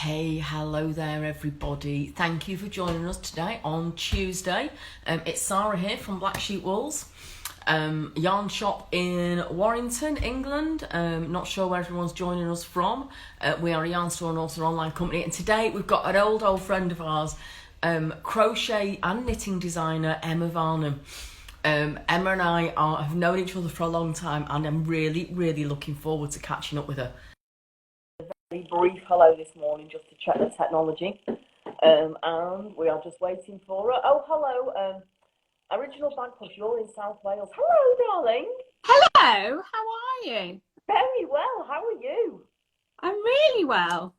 Hey, hello there everybody. Thank you for joining us today on Tuesday. It's Sara here from Blacksheepwools, yarn shop in Warrington, England. Not sure where everyone's joining us from. We are a yarn store and also an online company, and today we've got an old friend of ours, crochet and knitting designer Emma Varnam. Emma and I have known each other for a long time, and I'm really looking forward to catching up with her. Brief hello this morning just to check the technology, and we are just waiting for her. Oh, hello, original Bagpush, you're in South Wales. Hello, darling. Hello, how are you? Very well, how are you? I'm really well.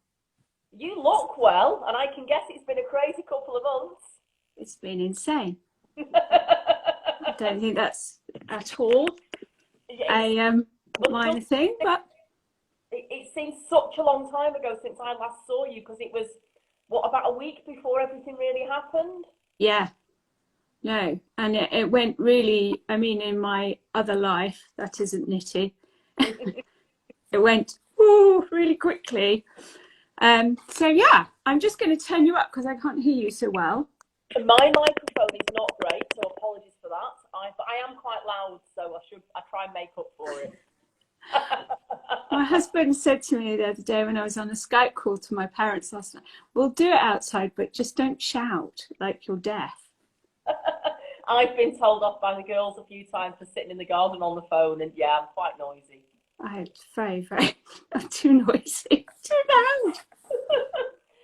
You look well, and I can guess it's been a crazy couple of months. It's been insane. I don't think that's at all a minor thing, but it seems such a long time ago since I last saw you, because it was, what, about a week before everything really happened? Yeah, no, and it went really, I mean, in my other life, that isn't knitting, it went really quickly. So yeah, I'm just going to turn you up because I can't hear you so well. My microphone is not great, so apologies for that. But I am quite loud, so I try and make up for it. My husband said to me the other day when I was on a Skype call to my parents last night, we'll do it outside, but just don't shout like you're deaf. I've been told off by the girls a few times for sitting in the garden on the phone, and yeah, I'm quite noisy. I'm very too noisy, too loud.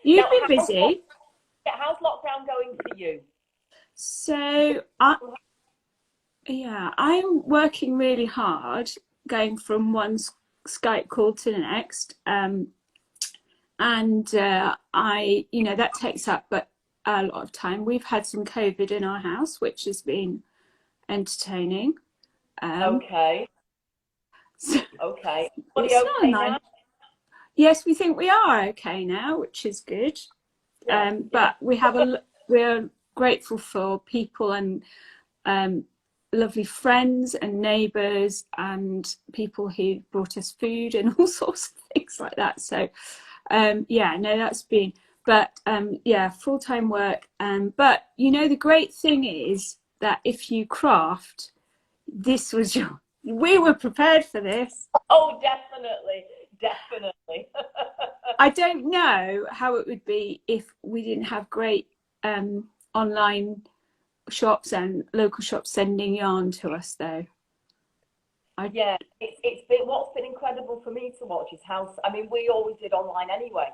You've been busy. How's lockdown going for you? So I'm working really hard, going from one Skype call to the next, and that takes up a lot of time. We've had some COVID in our house, which has been entertaining. Okay. Okay. Are you okay now? Yes, we think we are okay now, which is good. Yeah. But we're grateful for people and lovely friends and neighbours and people who brought us food and all sorts of things like that. So that's been, but full-time work. But you know, the great thing is that if you craft, we were prepared for this. Oh, definitely. I don't know how it would be if we didn't have great online shops and local shops sending yarn to us, though. It's been, what's been incredible for me to watch is how, I mean, we always did online anyway,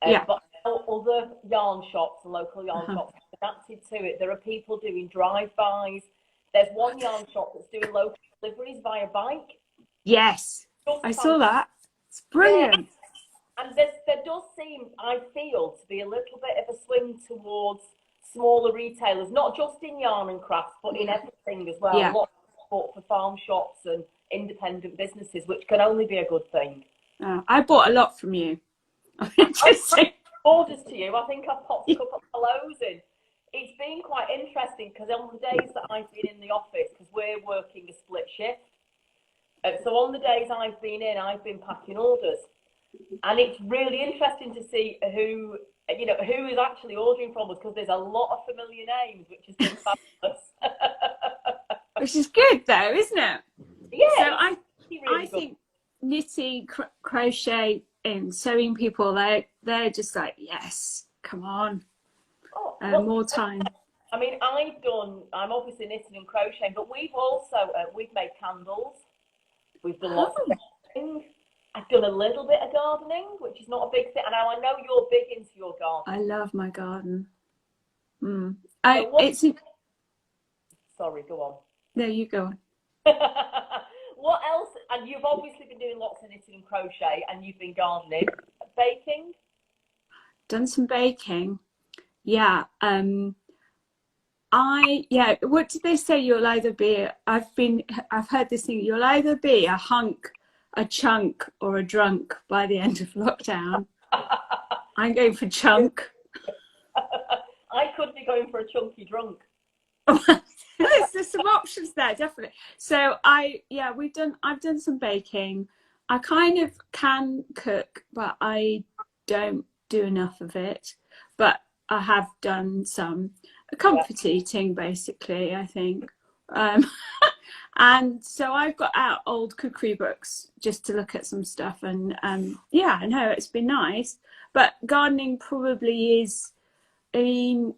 but other yarn shops and local yarn shops have adapted to it. There are people doing drive-bys. There's one yarn shop that's doing local deliveries via bike. Yes, I saw that. It's brilliant. Yeah. And there does seem, I feel, to be a little bit of a swing towards smaller retailers, not just in yarn and crafts, but in everything as well. Yeah. A lot of support for farm shops and independent businesses, which can only be a good thing. I bought a lot from you. Orders to you. I think I've popped a couple of hellos in. It's been quite interesting because on the days that I've been in the office, because we're working a split shift, so on the days I've been in, I've been packing orders, and it's really interesting to see who is actually ordering from us, because there's a lot of familiar names, which has been fabulous. Which is good, though, isn't it? Yeah. So I think knitting, crochet, and sewing people, they're just like, yes, come on, more time. I mean, I'm obviously knitting and crocheting, but we've also we've made candles. We've done lots of things. I've done a little bit of gardening, which is not a big thing. And now I know you're big into your garden. I love my garden. Sorry, go on. No, you go on. What else? And you've obviously been doing lots of knitting and crochet, and you've been gardening. Baking? Done some baking. Yeah. What did they say? You'll either be, I've heard this thing, you'll either be a hunk, a chunk, or a drunk by the end of lockdown. I'm going for chunk. I could be going for a chunky drunk. There's some options there, definitely. So I've done some baking. I kind of can cook, but I don't do enough of it, but I have done some comfort eating, basically, I think. And so I've got out old cookery books just to look at some stuff, and yeah, I know it's been nice. But gardening probably is, I mean,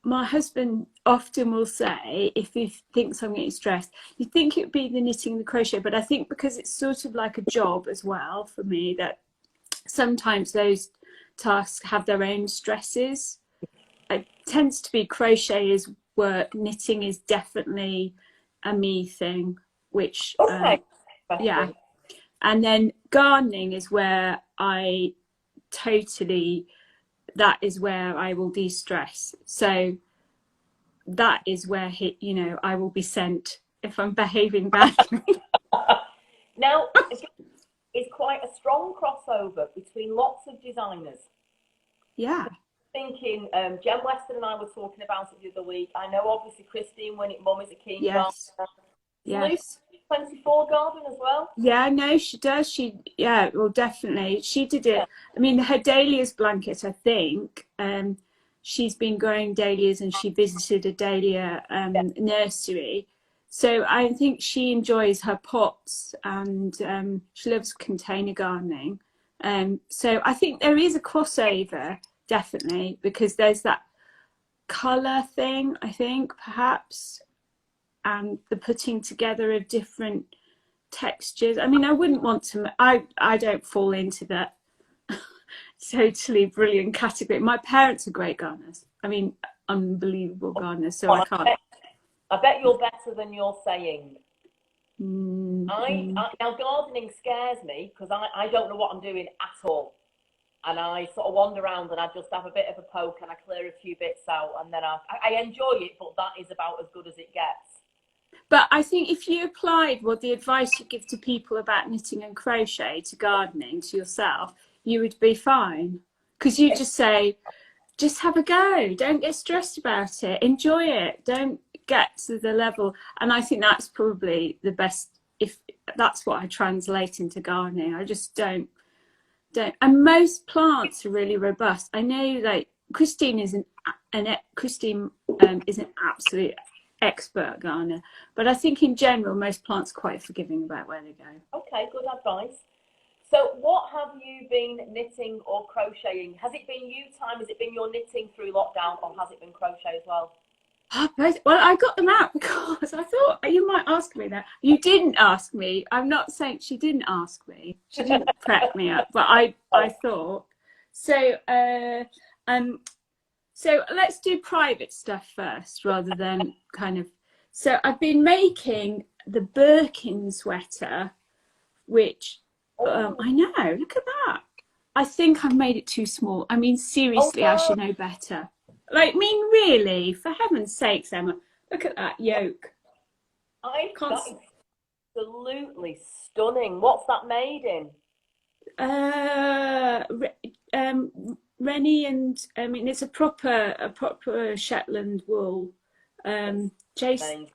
my husband often will say, if he thinks I'm getting stressed, you think it would be the knitting and the crochet, but I think because it's sort of like a job as well for me, that sometimes those tasks have their own stresses. It tends to be crochet is work, knitting is definitely a me thing, which yeah, and then gardening is where I totally, that is where I will de-stress. So that is where you know, I will be sent if I'm behaving badly. Now, it's quite a strong crossover between lots of designers. Yeah. Thinking, Jen Weston and I were talking about it the other week. I know obviously Christine Winnick Mum is a keen gardener. Yes. 24 garden as well. Yeah, no, she does. She, yeah, well, definitely. She did it. I mean, her dahlias blanket, I think, she's been growing dahlias and she visited a dahlia nursery. So I think she enjoys her pots, and she loves container gardening. So I think there is a crossover, definitely, because there's that colour thing, I think, perhaps, and the putting together of different textures. I mean, I wouldn't want to, I don't fall into that totally brilliant category. My parents are great gardeners. I mean, unbelievable gardeners, so I can't. I bet you're better than you're saying. Now gardening scares me because I don't know what I'm doing at all. And I sort of wander around and I just have a bit of a poke and I clear a few bits out, and then I enjoy it, but that is about as good as it gets. But I think if you applied what the advice you give to people about knitting and crochet to gardening to yourself, you would be fine. Because you just say, just have a go. Don't get stressed about it. Enjoy it. Don't get to the level. And I think that's probably the best, if that's what I translate into gardening. I just don't. And most plants are really robust. I know, like, Christine is an absolute expert gardener, but I think in general most plants are quite forgiving about where they go. Okay, good advice. So what have you been knitting or crocheting? Has it been you time? Has it been your knitting through lockdown, or has it been crochet as well? Well, I got them out because I thought you might ask me that. You didn't ask me. I'm not saying she didn't ask me. She didn't prep me up, but I thought. So so let's do private stuff first rather than kind of. So I've been making the Birkin sweater, which I know, look at that. I think I've made it too small. I mean, seriously, I should know better. Like, I mean, really, for heaven's sakes, Emma, look at that yoke. That's absolutely stunning. What's that made in? Rennie, and I mean, it's a proper Shetland wool. Jason,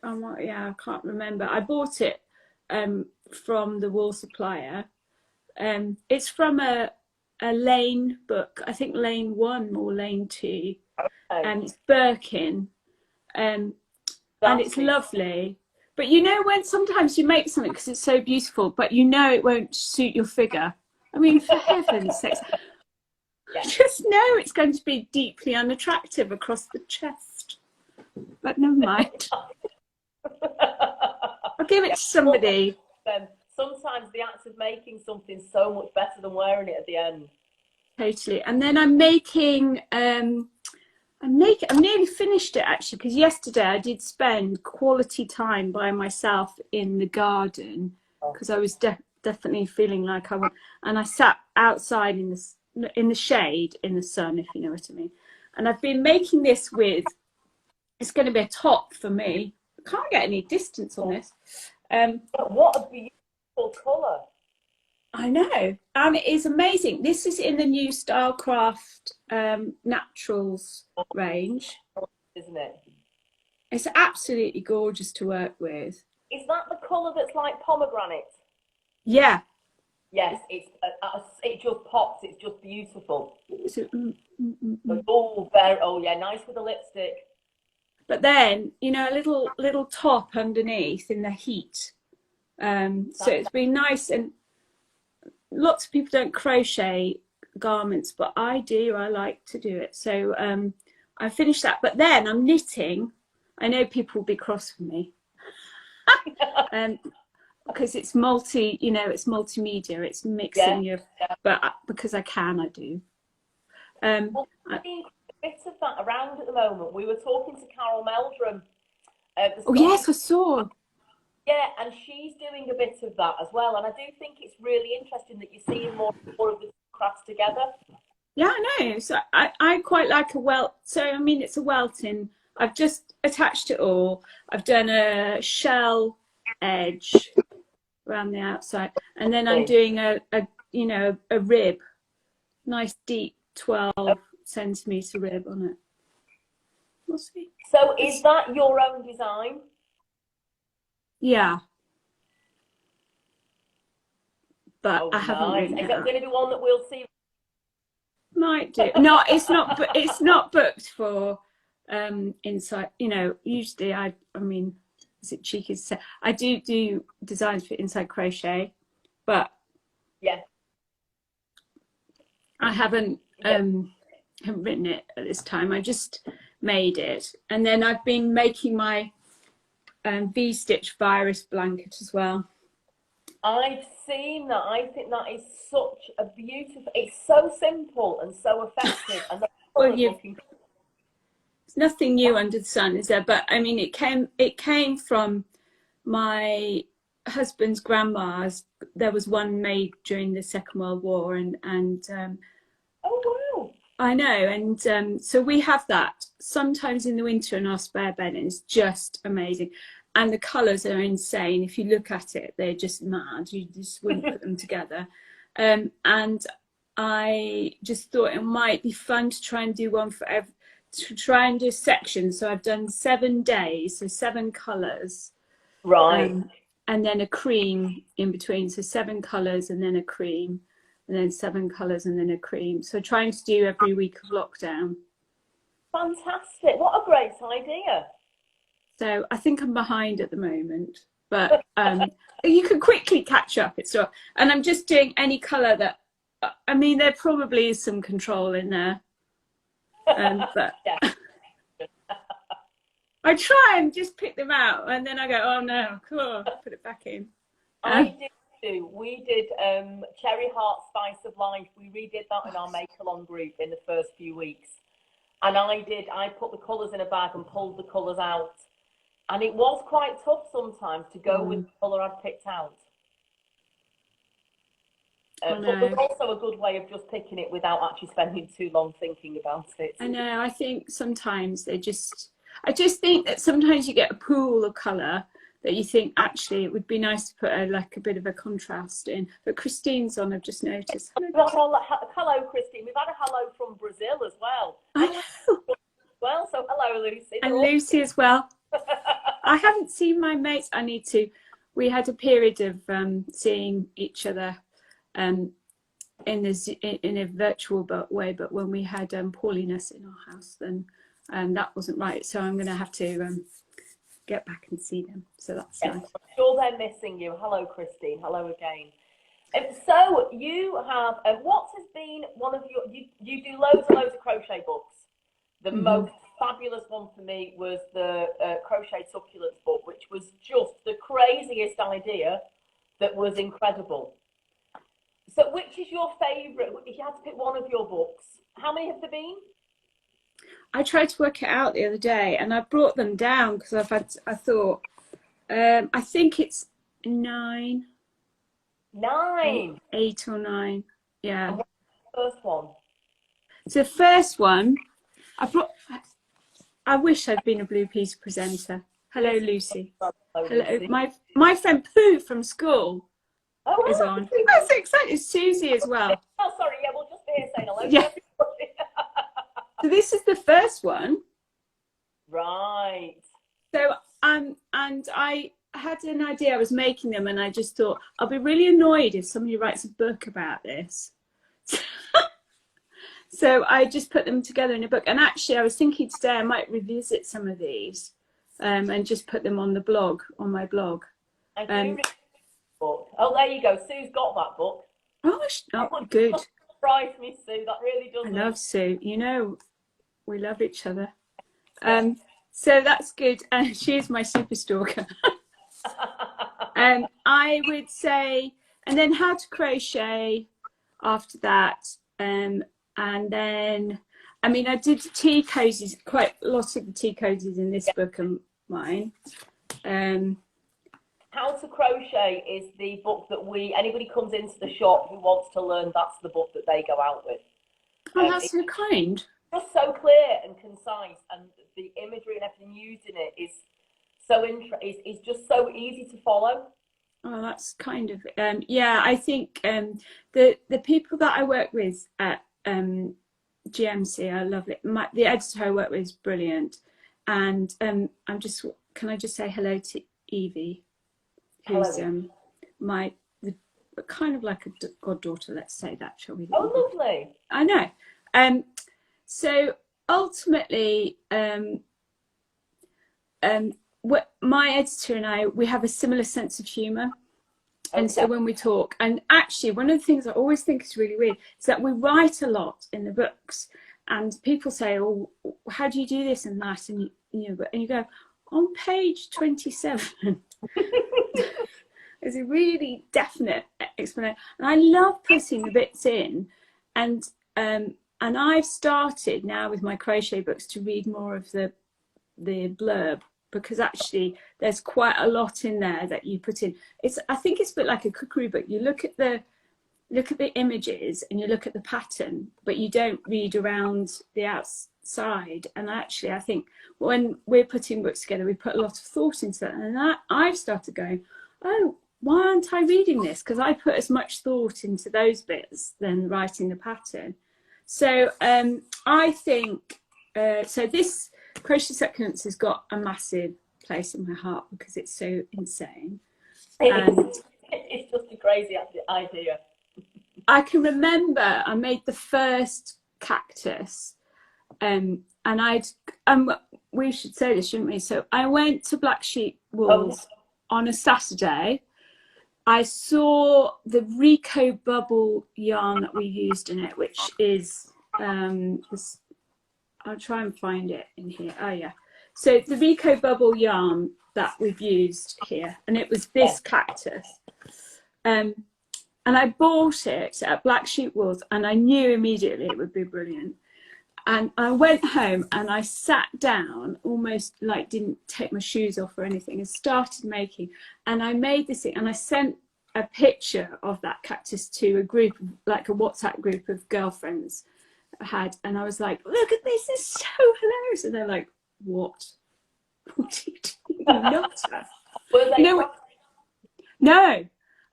yeah, I can't remember. I bought it from the wool supplier. It's from a Lane book, I think Lane 1 or Lane 2, and it's Birkin, and it's lovely. But you know, when sometimes you make something because it's so beautiful, but you know it won't suit your figure. I mean, for heaven's sakes, just know it's going to be deeply unattractive across the chest. But never mind. I'll give it to somebody. Sometimes the act of making something so much better than wearing it at the end. Totally. And then I'm making, I'm nearly finished it actually, because yesterday I did spend quality time by myself in the garden because I was definitely feeling like I want, and I sat outside in the shade, in the sun, if you know what I mean. And I've been making this with, it's going to be a top for me. I can't get any distance on this. What a beautiful colour. I know, and it is amazing. This is in the new Stylecraft Naturals range. Isn't it? It's absolutely gorgeous to work with. Is that the colour that's like pomegranate? Yeah. Yes, it just beautiful. So, Oh, very. Oh, yeah, nice with the lipstick. but then, you know, a little top underneath in the heat. So it's been nice, and lots of people don't crochet garments, but I do. I like to do it. So I finished that, but then I'm knitting. I know people will be cross with me. Because it's you know, it's multimedia, it's mixing your, but because I can, I do. Well, I think a bit of that around at the moment. We were talking to Carol Meldrum. Oh yes, I saw. Yeah, and she's doing a bit of that as well. And I do think it's really interesting that you're seeing more of the crafts together. Yeah, I know. So I quite like a welt. So I mean, it's a welting. I've just attached it all. I've done a shell edge around the outside, and then I'm doing a you know, a rib, nice deep 12-centimeter rib on it. We'll see. So is that your own design? Yeah, but I haven't written it. Is that going to be one that we'll see? Might do. No, it's not. But it's not booked for inside. You know, usually I mean, is it cheeky to say I do designs for Inside Crochet, but yeah, I haven't written it at this time. I just made it, and then I've been making my V-stitch virus blanket as well. I've seen that. I think that is such a beautiful. It's so simple and so effective, and well, there's nothing new under the sun, is there? But I mean, it came from my husband's grandma's. There was one made during the Second World War, and oh wow, I know, and so we have that sometimes in the winter in our spare bed, and it's just amazing. And the colours are insane. If you look at it, they're just mad. You just wouldn't put them together. And I just thought it might be fun to try and do one for to try and do sections. So I've done 7 days, so 7 colours. Right. And then a cream in between. So 7 colours and then a cream, and then 7 colours and then a cream. So trying to do every week of lockdown. Fantastic. What a great idea. So I think I'm behind at the moment, but you can quickly catch up. It's all, and I'm just doing any colour that, I mean, there probably is some control in there, but I try and just pick them out, and then I go, oh no, cool, put it back in. I did too. We did Cherry Heart Spice of Life. We redid that in our make-along group in the first few weeks, and I put the colours in a bag and pulled the colours out. And it was quite tough sometimes to go with the colour I'd picked out. But there's also a good way of just picking it without actually spending too long thinking about it. I know, I think sometimes I just think that sometimes you get a pool of colour that you think, actually, it would be nice to put a bit of a contrast in. But Christine's on, I've just noticed. Hello, Christine. We've had a hello from Brazil as well. I know. Well, so hello, Lucy. And Lucy as well. I haven't seen my mates. I need to. We had a period of seeing each other in a virtual way, but when we had Paulinus in our house, then that wasn't right. So I'm going to have to get back and see them. So that's nice. I'm sure they're missing you. Hello, Christine. Hello again. So you have what has been one of your? You do loads of crochet books. The most fabulous one for me was the Crochet Succulents book, which was just the craziest idea that was incredible. So which is your favourite? If you had to pick one of your books, how many have there been? I tried to work it out the other day, and I brought them down because I thought, I think it's 9. 9? 8 or 9, yeah. And what's the first one? So the first one, I wish I'd been a Blue Peas presenter. Hello, Lucy. Hello, Lucy. My friend Pooh from school is on. That's exciting. Susie as well. Oh, sorry. Yeah, we'll just be here saying hello. Yeah. So this is the first one. Right. So and I had an idea. I was making them, and I just thought I'll be really annoyed if somebody writes a book about this. So I just put them together in a book. And actually, I was thinking today I might revisit some of these and just put them on the blog, on my blog. I do read the book. Oh, there you go. Sue's got that book. Oh, good. Surprise me, Sue. That really does. I love Sue. You know, we love each other. So that's good. And she's my super stalker. I would say, and then how to crochet after that. And then, I mean, I did tea cozies, quite a lot of the tea cozies in this book and mine. How to Crochet is the book that anybody comes into the shop who wants to learn, that's the book that they go out with. Oh, that's so kind. Just so clear and concise, and the imagery and everything used in it is so is just so easy to follow. Oh, that's kind of yeah. I think the people that I work with at GMC are lovely. The editor I work with is brilliant, and can I just say hello to Evie, who's kind of like a goddaughter. Let's say that, shall we? Oh, lovely. I know. So ultimately, my editor and I, we have a similar sense of humour. And so when we talk, and actually one of the things I always think is really weird is that we write a lot in the books, and people say, oh, how do you do this and that? And you go, on page 27, there's a really definite explanation. And I love putting the bits in, and I've started now with my crochet books to read more of the blurb, because actually there's quite a lot in there that you put in. I think it's a bit like a cookery book. You look at the images and you look at the pattern, but you don't read around the outside. And actually, I think when we're putting books together, we put a lot of thought into it. And I've started going, oh, why aren't I reading this? Because I put as much thought into those bits than writing the pattern. So I think, so this Crochet Succulents has got a massive place in my heart because it's so insane. It's just a crazy idea. I can remember I made the first cactus, and we should say this, shouldn't we? So I went to Blacksheepwools on a Saturday. I saw the Rico bubble yarn that we used in it, which is I'll try and find it in here. Oh yeah. So the Rico bubble yarn that we've used here, and it was this cactus. And I bought it at Blacksheepwools, and I knew immediately it would be brilliant. And I went home and I sat down, almost like didn't take my shoes off or anything, and started making. And I made this thing, and I sent a picture of that cactus to a group, like a WhatsApp group of girlfriends I had, and I was like, look at this, it's so hilarious. And they're like, what? What are you doing? Nutter. No.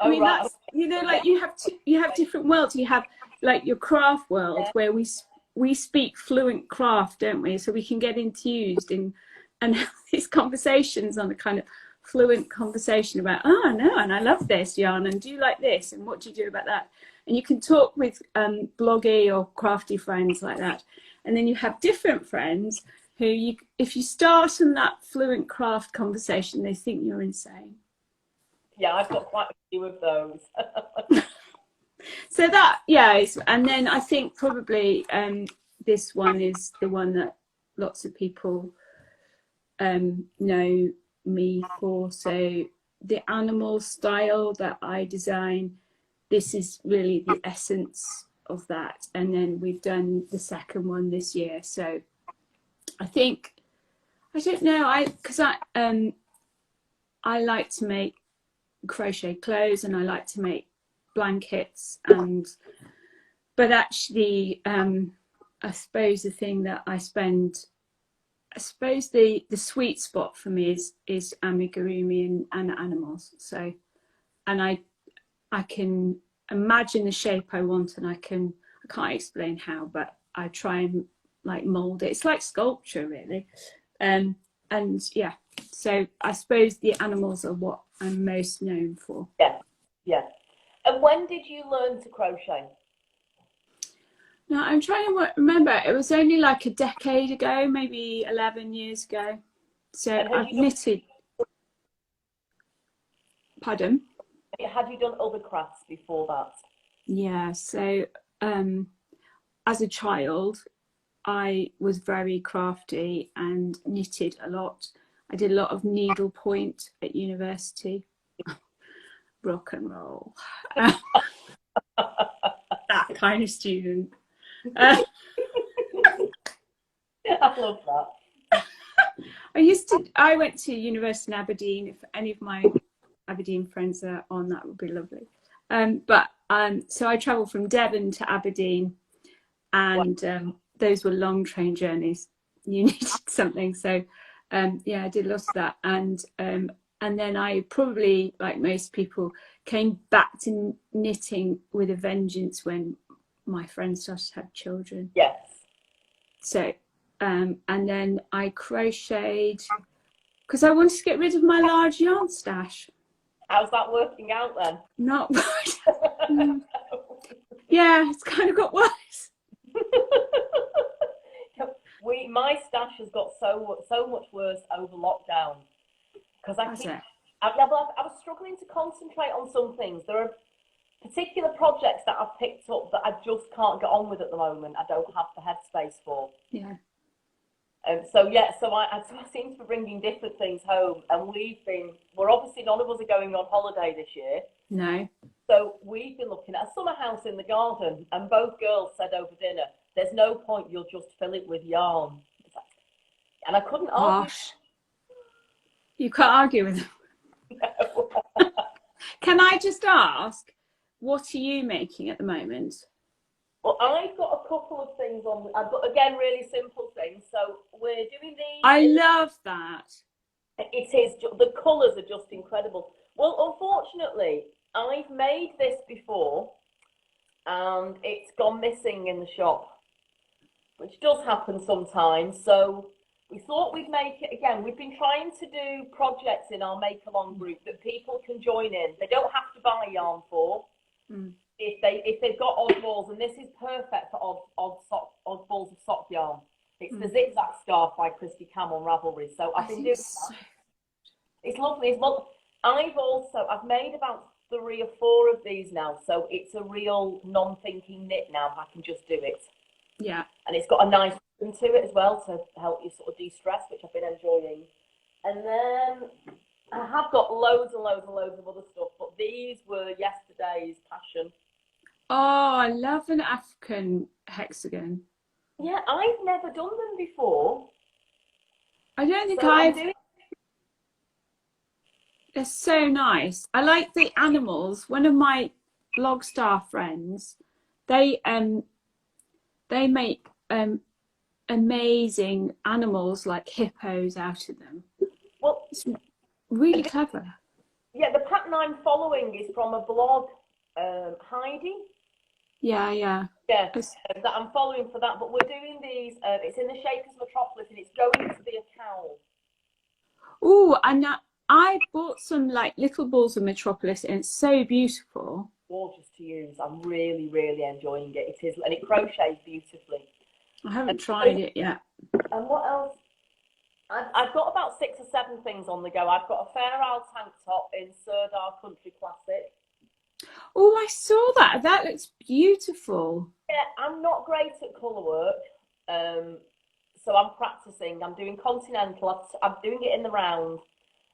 I mean, right. That's, like you have different worlds. You have like your craft world where we speak fluent craft, don't we? So we can get enthused and have these conversations on a kind of fluent conversation about, oh no, and I love this yarn, and do you like this, and what do you do about that? And you can talk with bloggy or crafty friends like that. And then you have different friends who, if you start on that fluent craft conversation, they think you're insane. Yeah, I've got quite a few of those. So that, yeah, and then I think probably this one is the one that lots of people know me for. So the animal style that I design, this is really the essence of that. And then we've done the second one this year. So I think, I don't know, because I like to make crochet clothes, and I like to make blankets, but actually I suppose the thing that I suppose the sweet spot for me is amigurumi and animals. So, and I can imagine the shape I want, and I can't explain how, but I try and like mold it. It's like sculpture really. And yeah, so I suppose the animals are what I'm most known for. Yeah. And when did you learn to crochet? No, I'm trying to remember. It was only like a decade ago, maybe 11 years ago. So And I've knitted. Pardon? Had you done other crafts before that? Yeah, so as a child, I was very crafty and knitted a lot. I did a lot of needlepoint at university. Rock and roll. That kind of student. I love that. I went to university in Aberdeen. If any of my Aberdeen friends are on, that would be lovely. So I travelled from Devon to Aberdeen, and those were long train journeys. You needed something, so yeah, I did lots of that, and then I probably, like most people, came back to knitting with a vengeance when my friends started to have children. Yes. So and then I crocheted because I wanted to get rid of my large yarn stash. How's that working out then? Not good. Yeah, it's kind of got worse. My stash has got so much worse over lockdown because I was struggling to concentrate on some things. There are particular projects that I've picked up that I just can't get on with at the moment. I don't have the headspace for. Yeah. So I seem to be bringing different things home, and we're obviously, none of us are going on holiday this year. No. So we've been looking at a summer house in the garden, and both girls said over dinner, there's no point, you'll just fill it with yarn. And I couldn't argue. Gosh. You can't argue with them. No. Can I just ask, what are you making at the moment? Well, I've got a couple of things on. I've got, again, really simple things. So we're doing these. I love that. It is. The colours are just incredible. Well, unfortunately, I've made this before, and it's gone missing in the shop, which does happen sometimes. So we thought we'd make it again. We've been trying to do projects in our make-along group that people can join in. They don't have to buy yarn for. If they've got odd balls, and this is perfect for odd balls of sock yarn. It's the zigzag scarf by Christy Cam on Ravelry. So I've been doing that. It's lovely. I've made about 3 or 4 of these now, so it's a real non-thinking knit now. I can just do it. Yeah. And it's got a nice rhythm to it as well to help you sort of de-stress, which I've been enjoying. And then I have got loads of other stuff, but these were yesterday's passion. Oh, I love an African hexagon. Yeah, I've never done them before. I don't think They're so nice. I like the animals. One of my Logstar friends, they make amazing animals like hippos out of them. Well, it's really clever. Yeah, the pattern I'm following is from a blog, Heidi. Yeah. Yeah, that I'm following for that. But we're doing these. It's in the shape of Metropolis, and it's going to be a cowl. Oh, and I bought some like little balls of Metropolis, and it's so beautiful. Gorgeous to use. I'm really enjoying it. It is, and it crochets beautifully. I haven't tried it yet. And what else? I've got about 6 or 7 things on the go. I've got a Fair Isle tank top in Sirdar Country Classic. Oh, I saw that. That looks beautiful. Yeah, I'm not great at colour work, so I'm practicing. I'm doing continental. I'm doing it in the round,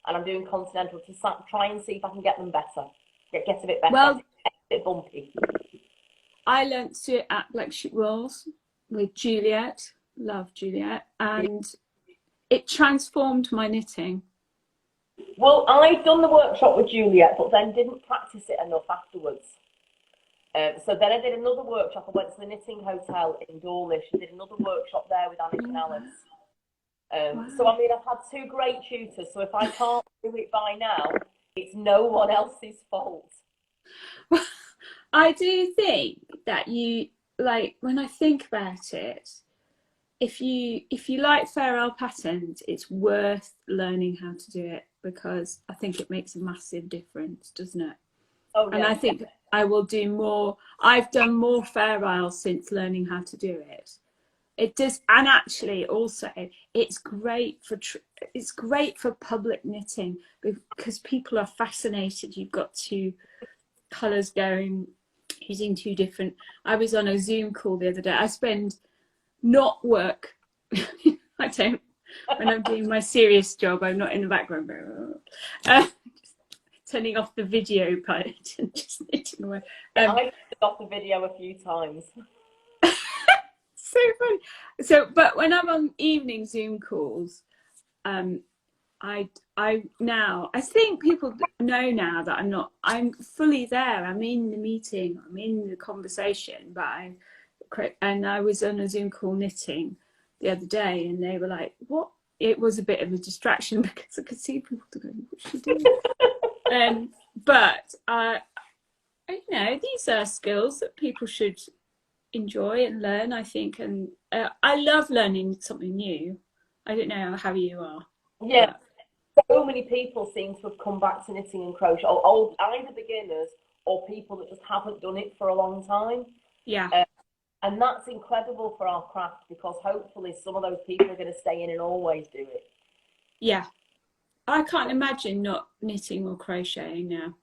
and I'm doing continental to try and see if I can get them better. Get a bit better. Well, a bit bumpy. I learnt to do it at Blacksheepwools with Juliet. Love Juliet, and it transformed my knitting. Well, I'd done the workshop with Juliet, but then didn't practice it enough afterwards. So then I did another workshop. I went to the Knitting Hotel in Dawlish and did another workshop there with Annika and Alice. Wow. So, I mean, I've had 2 great tutors, so if I can't do it by now, it's no one else's fault. I do think that you, like, when I think about it, if you like Fair Isle patterns, it's worth learning how to do it, because I think it makes a massive difference, doesn't it? Oh, yeah. And I will do more. I've done more Fair Isle since learning how to do it. It does, and actually also it's great for public knitting because people are fascinated. You've got two colours going, using two different. I was on a Zoom call the other day. I spend not work. I don't. When I'm doing my serious job, I'm not in the background. Just turning off the video part and just knitting away. I've turned off the video a few times. So funny. So, but when I'm on evening Zoom calls, I think people know now that I'm fully there. I'm in the meeting, I'm in the conversation, but I was on a Zoom call knitting the other day, and they were like, "What?" It was a bit of a distraction because I could see people going, "What's she doing?" But you know, these are skills that people should enjoy and learn, I think, and I love learning something new. I don't know how you are. Yeah, so many people seem to have come back to knitting and crochet, or either beginners or people that just haven't done it for a long time. Yeah. And that's incredible for our craft, because hopefully some of those people are going to stay in and always do it. Yeah, I can't imagine not knitting or crocheting now.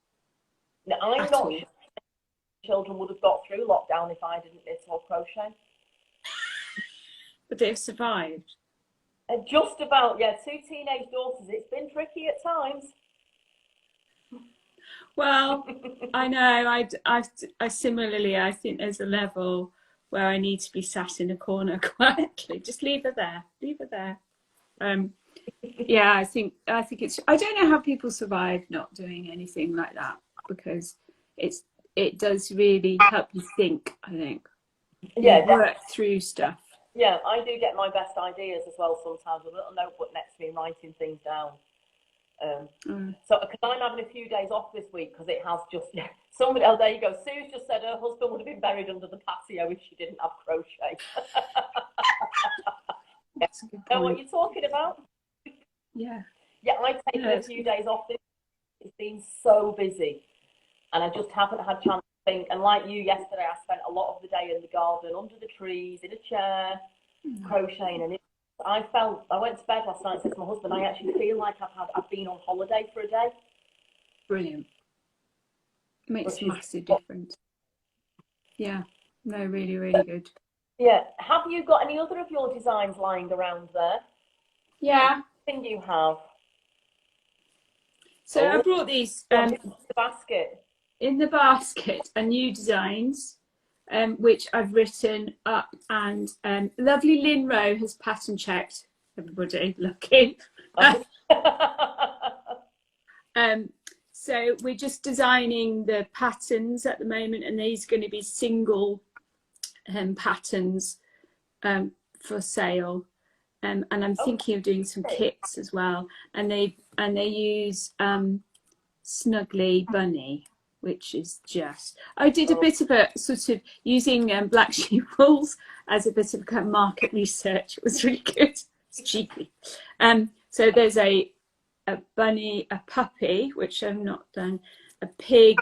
Now, I'm not sure children would have got through lockdown if I didn't knit or crochet. But they've survived. Just about, yeah. 2 teenage daughters. It's been tricky at times. Well, I know. I similarly, I think there's a level where I need to be sat in a corner quietly. Just leave her there. Leave her there. Yeah, I think it's. I don't know how people survive not doing anything like that, because it does really help you think, I think. Yeah, work through stuff. Yeah, I do get my best ideas as well sometimes with a little notebook next to me, writing things down. So, because I'm having a few days off this week, because it has just, somebody, oh, there you go, Sue's just said her husband would have been buried under the patio if she didn't have crochet. That's a good point. Know what you're talking about? Yeah. Yeah, I've taken a few days off this week. It's been so busy, and I just haven't had a chance to think. And like you, yesterday I spent a lot of the day in the garden, under the trees, in a chair, crocheting. And I went to bed last night and said to my husband, I actually feel like I've been on holiday for a day. Brilliant. Makes a massive difference. Yeah, no, really, really good. Yeah. Have you got any other of your designs lying around there? Yeah. I think you have. So I brought these the basket. In the basket are new designs, which I've written up, and lovely Lynn Rowe has pattern checked. Everybody looking. So we're just designing the patterns at the moment, and these are going to be single patterns for sale. And I'm thinking of doing some kits as well. And they use Snuggly Bunny, which is just. I did a bit of a sort of using Blacksheepwools as a bit of kind of market research. It was really good. It's cheeky. So there's a bunny, a puppy, which I've not done, a pig.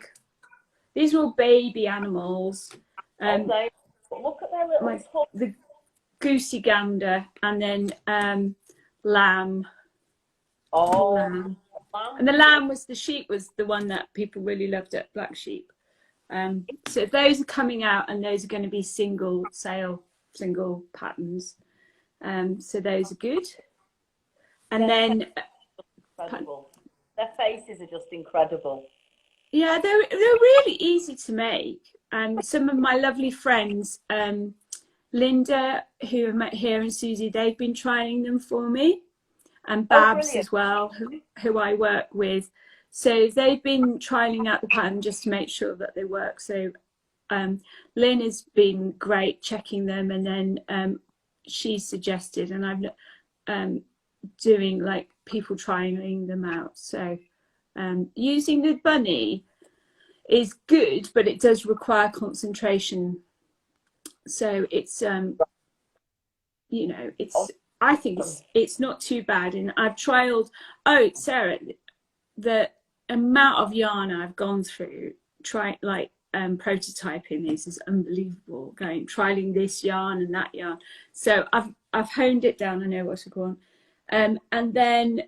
These are all baby animals. Look at their little the goosey gander, and then lamb. Oh, lamb. And the lamb was, the sheep was the one that people really loved at Black Sheep. So those are coming out, and those are going to be single patterns. So those are good. And then incredible. Their faces are just incredible. Yeah, they're really easy to make. And some of my lovely friends, Linda, who I met here, and Susie, they've been trying them for me, and Babs as well, who I work with. So they've been trialing out the pattern just to make sure that they work. So Lynn has been great checking them, and then she suggested, and I'm doing like people trying them out. So using the bunny is good, but it does require concentration. So it's you know, I think it's not too bad. And I've trialed, Sarah, the amount of yarn I've gone through prototyping these is unbelievable. Going trialing this yarn and that yarn. So I've honed it down. I know what to go on. And then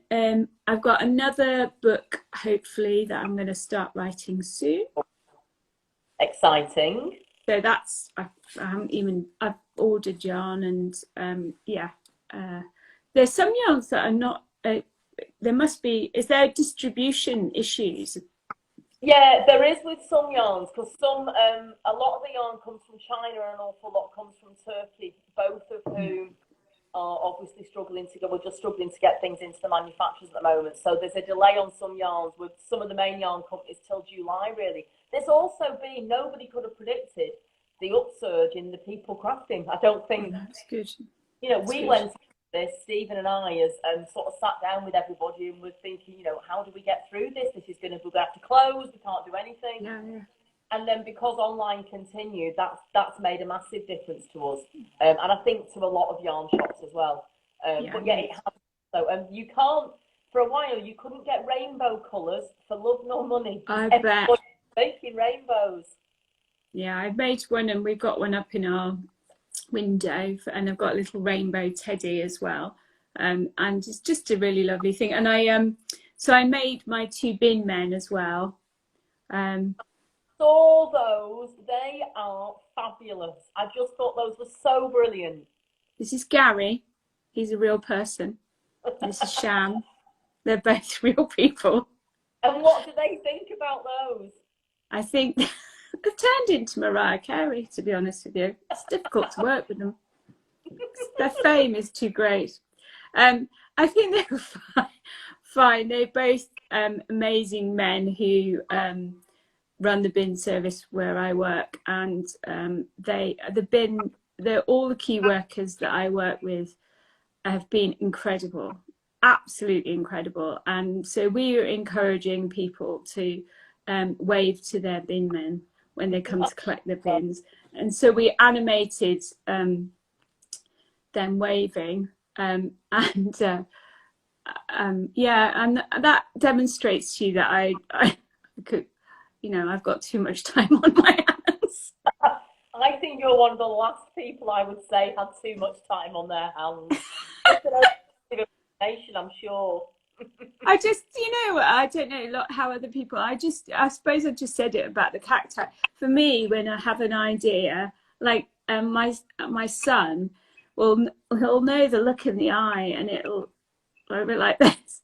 I've got another book, hopefully, that I'm going to start writing soon. Exciting. So that's, I've ordered yarn, and there's some yarns that are not, there must be, is there distribution issues? Yeah, there is with some yarns, because some, a lot of the yarn comes from China and an awful lot comes from Turkey, both of whom are obviously struggling to go, we're just struggling to get things into the manufacturers at the moment. So there's a delay on some yarns with some of the main yarn companies till July, really. There's also been, nobody could have predicted the upsurge in the people crafting. I don't think, That's good. you know, That's we good. went into this, Stephen and I, as sort of sat down with everybody and we're thinking, you know, how do we get through this? This is going to, we're going to have to close, we can't do anything. Yeah, yeah. And then because online continued, that's made a massive difference to us, and I think to a lot of yarn shops as well. But yeah, it has. So you can't, for a while you couldn't get rainbow colours for love nor money. I bet. Making rainbows. Yeah, I've made one, and we've got one up in our window, and I've got a little rainbow teddy as well. And it's just a really lovely thing. And so I made my 2 bin men as well. Saw those, they are fabulous. I just thought those were so brilliant. This is Gary, he's a real person. This is Sham. They're both real people. And what do they think about those? I think they've turned into Mariah Carey, to be honest with you. It's difficult to work with them. Their fame is too great. I think they were fine. They're both amazing men who run the bin service where I work, and all the key workers that I work with have been incredible, absolutely incredible. And so we are encouraging people to wave to their bin men when they come to collect their bins, and so we animated them waving, and that demonstrates to you that I could, you know, I've got too much time on my hands. I think you're one of the last people I would say had too much time on their hands. I'm sure. I just, you know, I don't know how other people, I suppose I just said it about the cacti. For me, when I have an idea, like my son he'll know the look in the eye, and it'll be like this.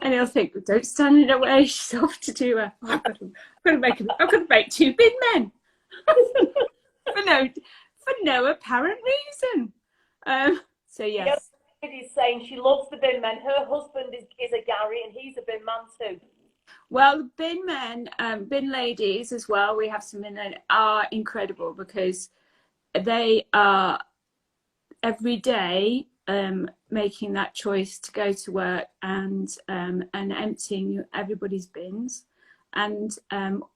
And he'll think, don't stand in her way, she's off to do her. I've got to make 2 bin men. for no apparent reason. So yes. The lady's saying she loves the bin men. Her husband is a Gary, and he's a bin man too. Well, the bin men, bin ladies as well, we have some bin men, are incredible, because they are every day making that choice to go to work and emptying everybody's bins. And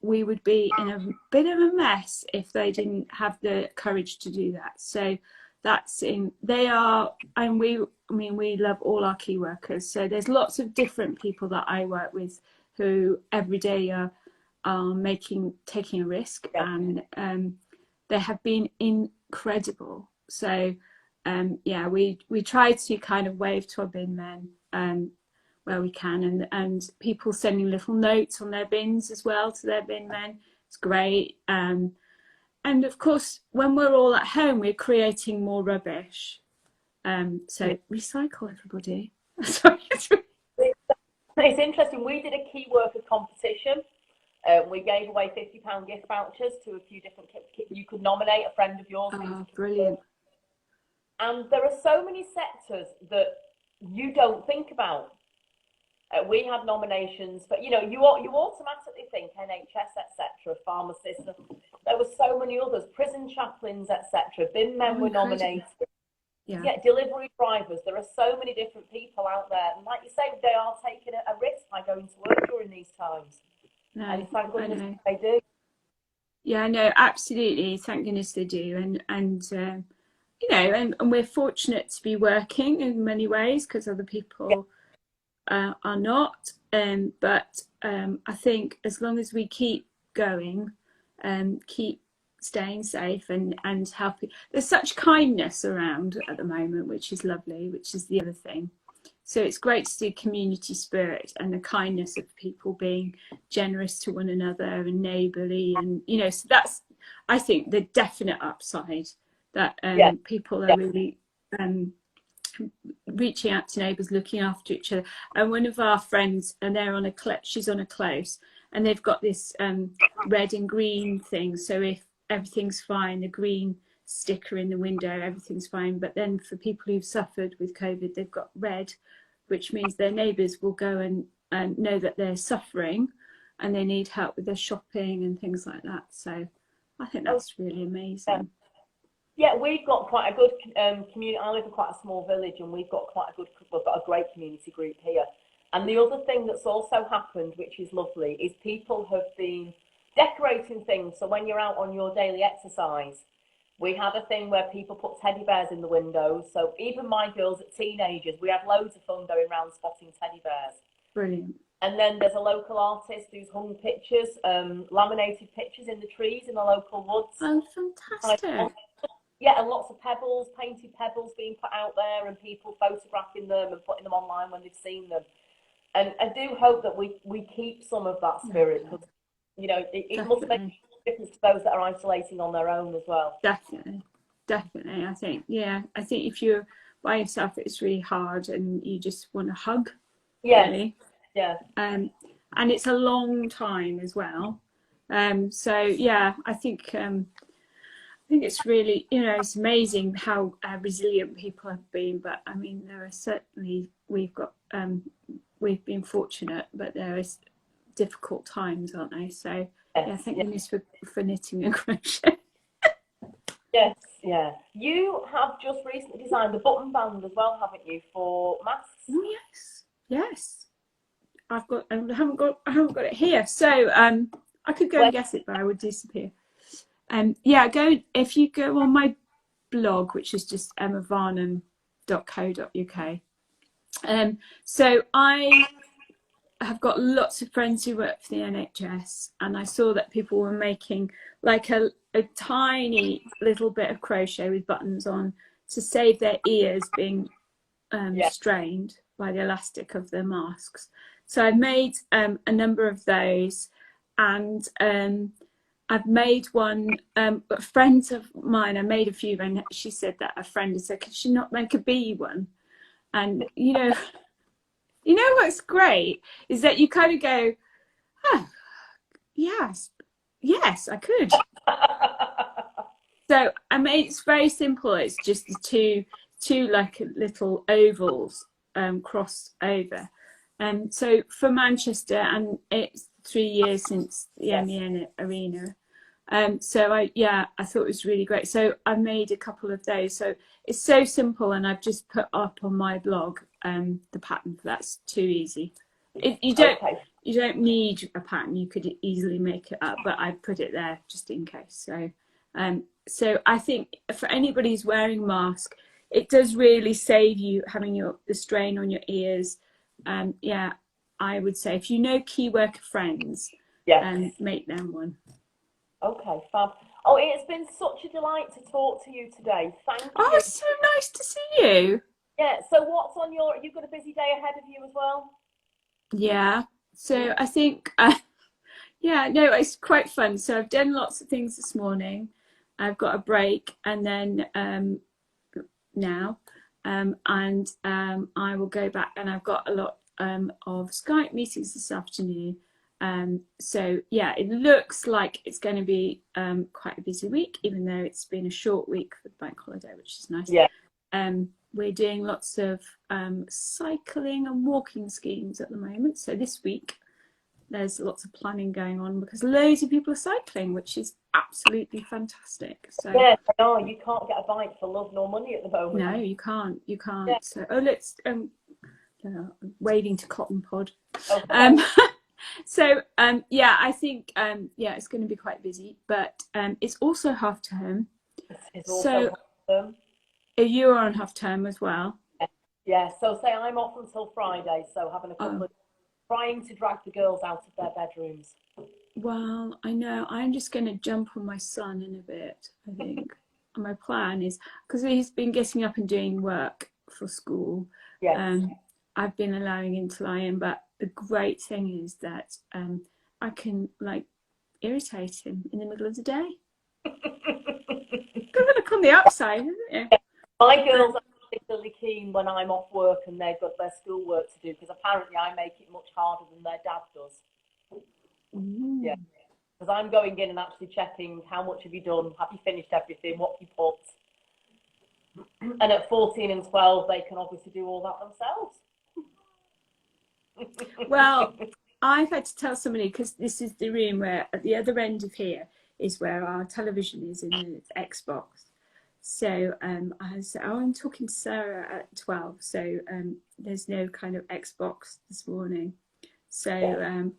we would be in a bit of a mess if they didn't have the courage to do that. So we love all our key workers. So there's lots of different people that I work with who every day are taking a risk, and they have been incredible. So we try to kind of wave to our bin men where we can, and people sending little notes on their bins as well to their bin men. It's great. And of course, when we're all at home, we're creating more rubbish. So recycle, everybody. Sorry. It's interesting. We did a key worker competition. We gave away £50 gift vouchers to a few different kits. You could nominate a friend of yours. Oh, brilliant. And there are so many sectors that you don't think about. We had nominations, but you automatically think NHS, etc., pharmacists. There were so many others, prison chaplains, etc. Bin men were nominated. Yeah, delivery drivers. There are so many different people out there, and like you say, they are taking a risk by going to work during these times. No, and thank goodness they do. Yeah, no, absolutely. Thank goodness they do, and we're fortunate to be working in many ways, because other people are not. But I think as long as we keep going, keep staying safe and helping. There's such kindness around at the moment, which is lovely, which is the other thing. So it's great to see community spirit and the kindness of people being generous to one another and neighbourly, and you know, so that's, I think, the definite upside, that people are really reaching out to neighbours, looking after each other. And one of our friends, and they're on she's on a close, and they've got this red and green thing, so if everything's fine, the green sticker in the window, everything's fine. But then for people who've suffered with COVID, they've got red, which means their neighbours will go and know that they're suffering and they need help with their shopping and things like that. So I think that's really amazing. Yeah, we've got quite a good community. I live in quite a small village, and we've got a great community group here. And the other thing that's also happened, which is lovely, is people have been decorating things. So when you're out on your daily exercise, we had a thing where people put teddy bears in the windows. So even my girls at teenagers, we had loads of fun going around spotting teddy bears. Brilliant. And then there's a local artist who's hung pictures, laminated pictures in the trees in the local woods. Oh, fantastic. Yeah, and lots of pebbles, painted pebbles being put out there, and people photographing them and putting them online when they've seen them. And I do hope that we keep some of that spirit, because, you know, it must make a difference to those that are isolating on their own as well. Definitely. I think, I think if you're by yourself, it's really hard and you just want to hug. Really. Yeah. And it's a long time as well. So yeah, I think it's really, you know, it's amazing how resilient people have been. But I mean, there are certainly, we've been fortunate, but there is difficult times, aren't they? So yeah, thank goodness for knitting and crochet. Yes, yeah. You have just recently designed a button band as well, haven't you, for masks? Oh yes. I haven't got it here. So I could go and guess it, but I would disappear. If you go on my blog, which is just emmavarnam.co.uk. So I have got lots of friends who work for the NHS, and I saw that people were making like a tiny little bit of crochet with buttons on to save their ears being strained by the elastic of their masks. So I've made a number of those, and I've made one, friends of mine, I made a few, and she said that a friend had said, could she not make a bee one? And you know what's great is that you kind of go, oh, yes, I could. So I made, it's very simple. It's just the two like little ovals crossed over. So for Manchester, and it's 3 years since the MEN arena. So I thought it was really great. So I made a couple of those. So it's so simple, and I've just put up on my blog the pattern for that's too easy. You don't need a pattern. You could easily make it up, but I put it there just in case. So I think for anybody who's wearing a mask, it does really save you having the strain on your ears. I would say if you know key worker friends, make them one. Okay, fab. Oh, it's been such a delight to talk to you today. Thank you. Oh, it's so nice to see you. Yeah, so what's on you've got a busy day ahead of you as well? Yeah, so I think, it's quite fun. So I've done lots of things this morning. I've got a break, and then now, and I will go back, and I've got a lot of Skype meetings this afternoon. So yeah, it looks like it's going to be quite a busy week, even though it's been a short week for the bank holiday, which is nice. Yeah. We're doing lots of cycling and walking schemes at the moment. So this week there's lots of planning going on because loads of people are cycling, which is absolutely fantastic. So yeah, no, you can't get a bike for love nor money at the moment. No, you can't. Yeah. So let's waving to Cotton Pod. Okay. So I think it's going to be quite busy, but it's also half term. It's also half term. You are on half term as well. Yeah. So say I'm off until Friday, so having a couple of trying to drag the girls out of their bedrooms. Well, I know I'm just going to jump on my son in a bit, I think. And my plan is, because he's been getting up and doing work for school, Yes. I've been allowing him to lie in, but the great thing is that I can like irritate him in the middle of the day. Got to look on the upside, isn't it? My girls are particularly keen when I'm off work and they've got their schoolwork to do, because apparently I make it much harder than their dad does. Yeah, because I'm going in and actually checking how much have you done, have you finished everything, what have you put. And at 14 and 12, they can obviously do all that themselves. Well, I've had to tell somebody, because this is the room where at the other end of here is where our television is in the Xbox. So I said, oh, I'm talking to Sarah at 12, so there's no kind of Xbox this morning. So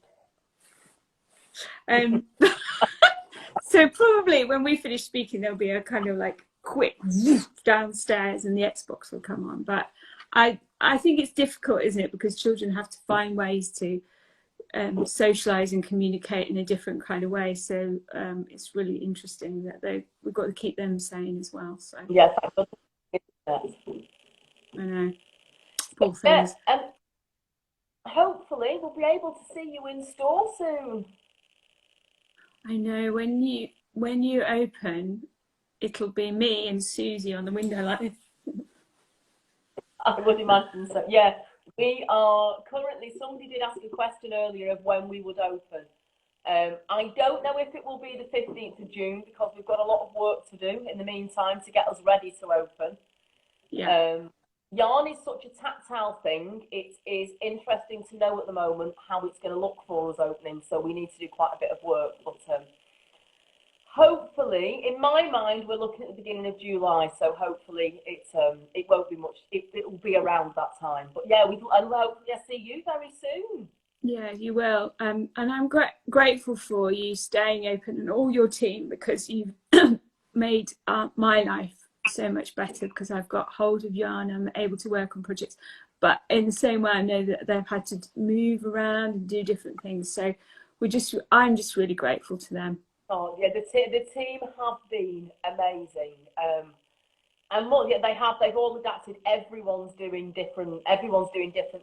so probably when we finish speaking, there'll be a kind of like quick downstairs and the Xbox will come on. But I think it's difficult, isn't it? Because children have to find ways to socialize and communicate in a different kind of way. So it's really interesting that we've got to keep them sane as well. So yes, I know, poor things. Yeah, and hopefully we'll be able to see you in store soon. I know, when you open, it'll be me and Susie on the window like this. I would imagine so. Yeah, we are currently, somebody did ask a question earlier of when we would open. I don't know if it will be the 15th of June, because we've got a lot of work to do in the meantime to get us ready to open. Yeah. Yarn is such a tactile thing. It is interesting to know at the moment how it's going to look for us opening, so we need to do quite a bit of work. But hopefully, in my mind, we're looking at the beginning of July, so hopefully it won't be much. It will be around that time. But yeah, I'll hopefully see you very soon. Yeah, you will. And I'm grateful for you staying open and all your team, because you've made my life so much better, because I've got hold of yarn, I'm able to work on projects, but in the same way I know that they've had to move around and do different things, so I'm just really grateful to them. Oh yeah, the team have been amazing, and more, yeah, they've all adapted. Everyone's doing different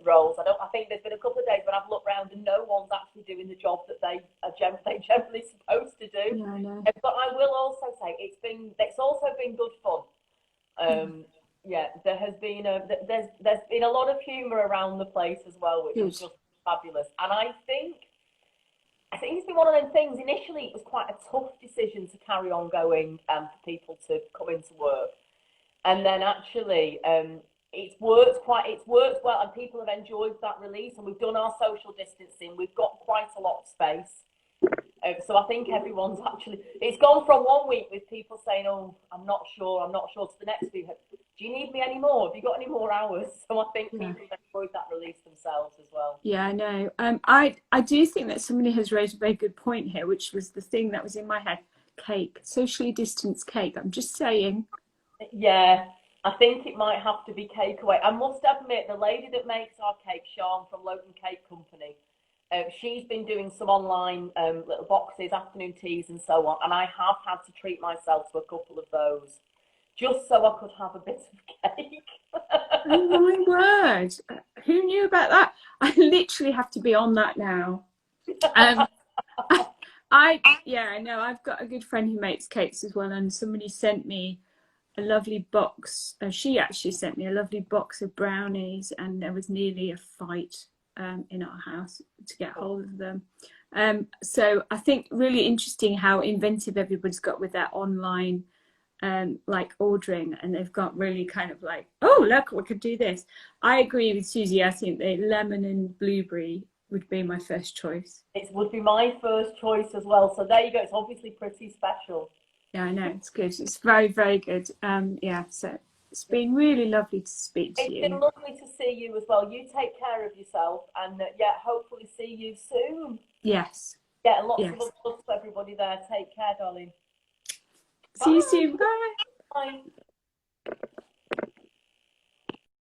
roles. I think there's been a couple of days when I've looked around and no one's actually doing the job that they are generally supposed to do. Yeah, I know. But I will also say it's also been good fun. Yeah, there's been a lot of humour around the place as well, which is just fabulous. And I think it's been one of them things. Initially, it was quite a tough decision to carry on going for people to come into work, and then actually it's worked well, and people have enjoyed that release. And we've done our social distancing. We've got quite a lot of space. So I think everyone's it's gone from 1 week with people saying, oh, I'm not sure, to the next week, do you need me anymore? Have you got any more hours? So I think people have enjoyed that release themselves as well. Yeah, I know. I do think that somebody has raised a very good point here, which was the thing that was in my head. Cake, socially distanced cake. I'm just saying. Yeah, I think it might have to be cake away. I must admit, the lady that makes our cake, Sean from Lowton Cake Company, she's been doing some online little boxes, afternoon teas and so on, and I have had to treat myself to a couple of those just so I could have a bit of cake. Oh my word, who knew about that? I literally have to be on that now. I know I've got a good friend who makes cakes as well, and somebody sent me a lovely box. She actually sent me a lovely box of brownies, and there was nearly a fight in our house to get hold of them. So I think really interesting how inventive everybody's got with their online like ordering, and they've got really kind of like, oh look, we could do this. I agree with Susie. I think the lemon and blueberry would be my first choice. It would be my first choice as well. So there you go. It's obviously pretty special. Yeah, I know, it's good. It's very, very good. Yeah, so it's been really lovely to speak to you. It's been lovely to see you as well. You take care of yourself, and yeah, hopefully see you soon. Yes. Yeah, and lots of love to everybody there. Take care, darling. See you soon. Bye. Bye.